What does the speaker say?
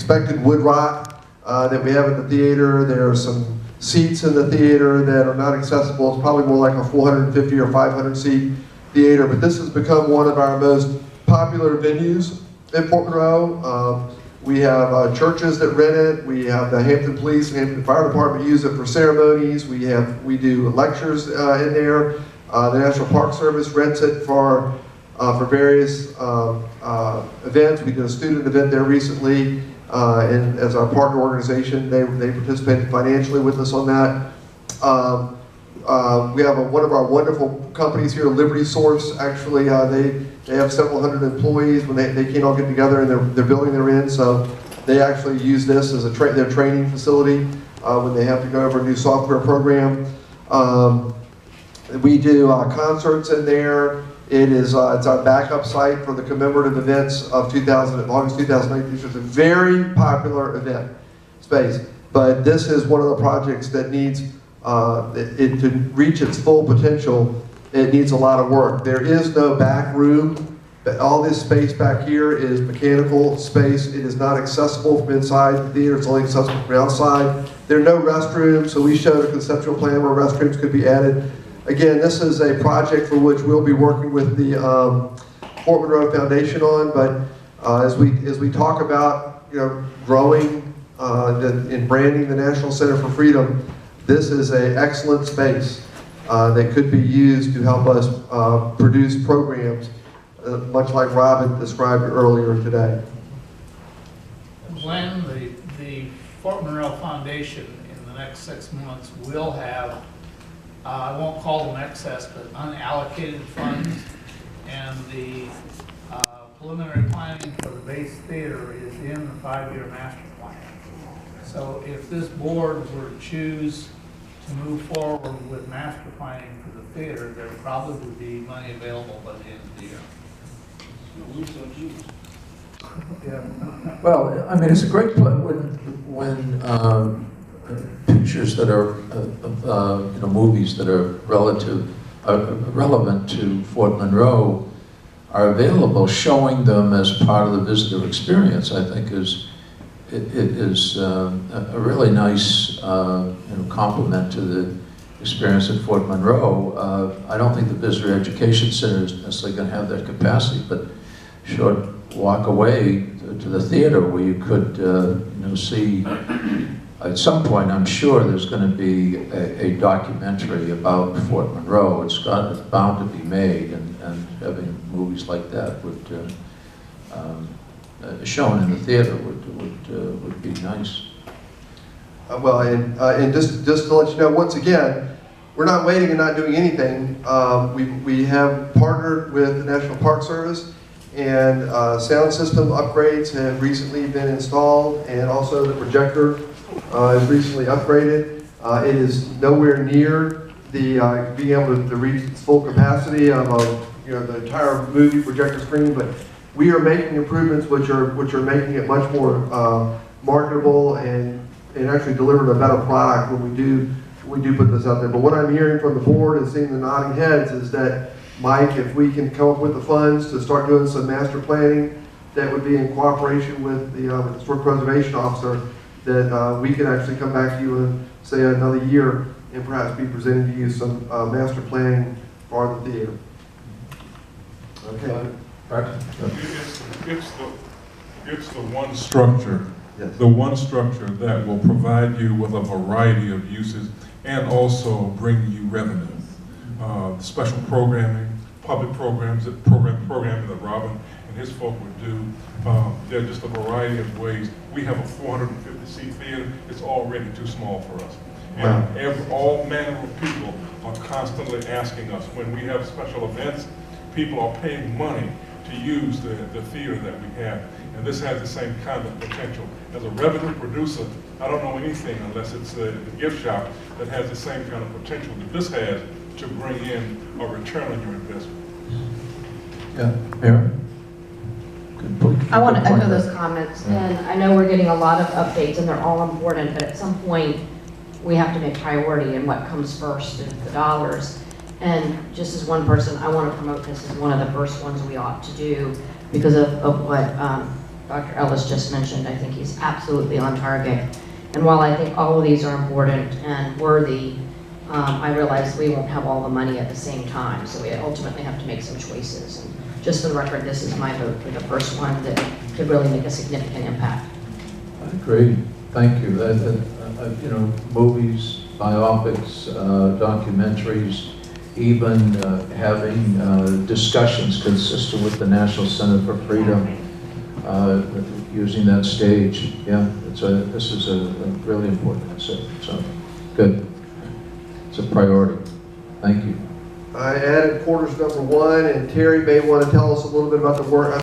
expected wood rot that we have in the theater. There are some seats in the theater that are not accessible. It's probably more like a 450 or 500 seat theater, but this has become one of our most popular venues in Fort Monroe. We have churches that rent it. We have the Hampton Police and Hampton Fire Department use it for ceremonies. We do lectures in there. The National Park Service rents it for various events. We did a student event there recently, and as our partner organization, they participated financially with us on that. We have one of our wonderful companies here, Liberty Source. Actually, they have several hundred employees. When they can't all get together in their building they're in, so they actually use this as their training facility when they have to go over a new software program. We do concerts in there. It's our backup site for the commemorative events of August 2008. This is a very popular event space, but this is one of the projects that needs it to reach its full potential. It needs a lot of work. There is no back room. All this space back here is mechanical space. It is not accessible from inside the theater. It's only accessible from outside. There are no restrooms, so we showed a conceptual plan where restrooms could be added. Again, this is a project for which we'll be working with the Fort Monroe Foundation on, but as we talk about growing and branding the National Center for Freedom, this is an excellent space that could be used to help us produce programs, much like Robin described earlier today. Glenn, the Fort Monroe Foundation in the next 6 months will have, I won't call them excess, but unallocated funds, and the preliminary planning for the base theater is in the 5-year master plan. So if this board were to choose to move forward with master planning for the theater, there probably would be money available by the end of the year. Yeah. Well, I mean, it's a great plan when pictures that are movies that are relevant to Fort Monroe are available. Showing them as part of the visitor experience, I think, is a really nice complement to the experience at Fort Monroe. I don't think the Visitor Education Center is necessarily going to have that capacity, but short walk away to the theater where you could see. At some point, I'm sure there's going to be a documentary about Fort Monroe. It's bound to be made, and having movies like that would shown in the theater would be nice. Well, and just to let you know, once again, we're not waiting and not doing anything. We have partnered with the National Park Service, and sound system upgrades have recently been installed, and also the projector is recently upgraded. It is nowhere near the being able to reach its full capacity of the entire movie projector screen, but we are making improvements which are making it much more marketable and actually delivering a better product when we do put this out there. But what I'm hearing from the board and seeing the nodding heads is that, Mike, if we can come up with the funds to start doing some master planning, that would be in cooperation with the Historic Preservation Officer, that we can actually come back to you in, say, another year and perhaps be presenting to you some master planning for the theater. Okay. It's the one structure, Yes. the one structure that will provide you with a variety of uses and also bring you revenue. Special programming, public programs, programming that Robin and his folk would do. There are just a variety of ways. We have a 450-seat theater. It's already too small for us. And all manner of people are constantly asking us, when we have special events, people are paying money to use the theater that we have. And this has the same kind of potential. As a revenue producer, I don't know anything unless it's the gift shop that has the same kind of potential that this has to bring in a return on your investment. Yeah, Mary? Good point. I want to echo those comments, and I know we're getting a lot of updates and they're all important, but at some point we have to make priority and what comes first is the dollars. And just as one person, I want to promote this as one of the first ones we ought to do because of what Dr. Ellis just mentioned, I think he's absolutely on target. And while I think all of these are important and worthy, I realize we won't have all the money at the same time, so we ultimately have to make some choices. And just for the record, this is my vote for the first one that could really make a significant impact. I agree. Thank you. You know, movies, biopics, documentaries, even having discussions consistent with the National Center for Freedom, using that stage. Yeah, this is a really important asset. So, good. It's a priority. Thank you. I added quarters number 1, and Terry may want to tell us a little bit about the work.